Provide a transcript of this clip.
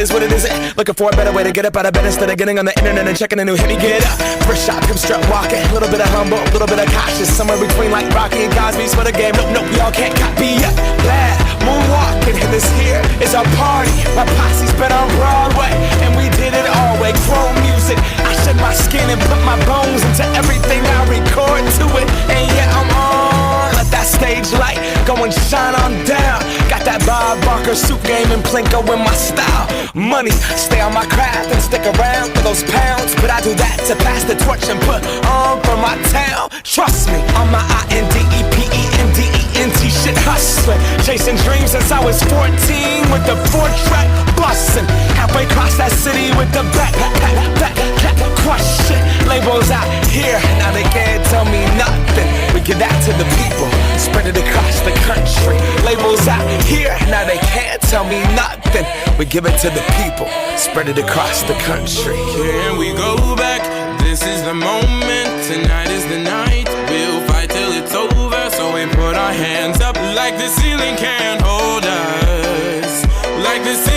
is what it isn't. Looking for a better way to get up out of bed instead of getting on the internet and checking a new hit. Me get up, first shot, come strut walking. A little bit of humble, a little bit of cautious. Somewhere between like Rocky and Cosby's for the game. Nope, y'all can't copy yet. Glad moonwalking, and this here is our party. My posse's been on Broadway, and we did it all way. Chrome music, I shed my skin and put my bones into everything I record to it. And yeah, I'm on. Let that stage light go and shine on down. Got that Bob Barker suit game and Plinko in my style. Money, stay on my craft and stick around for those pounds. But I do that to pass the torch and put on for my town. Trust me, on my INDEPENDENT shit hustling. Chasing dreams since I was 14 with the 4-track bustin'. Halfway across that city with the back crush shit. Labels out here, now they can't tell me nothing. We give that to the people, spread it across the country. Labels out here, now they can't tell me nothing. We give it to the people, spread it across the country. Can we go back? This is the moment, tonight is the night. We'll fight till it's over, so we put our hands up like the ceiling can't hold us. Like the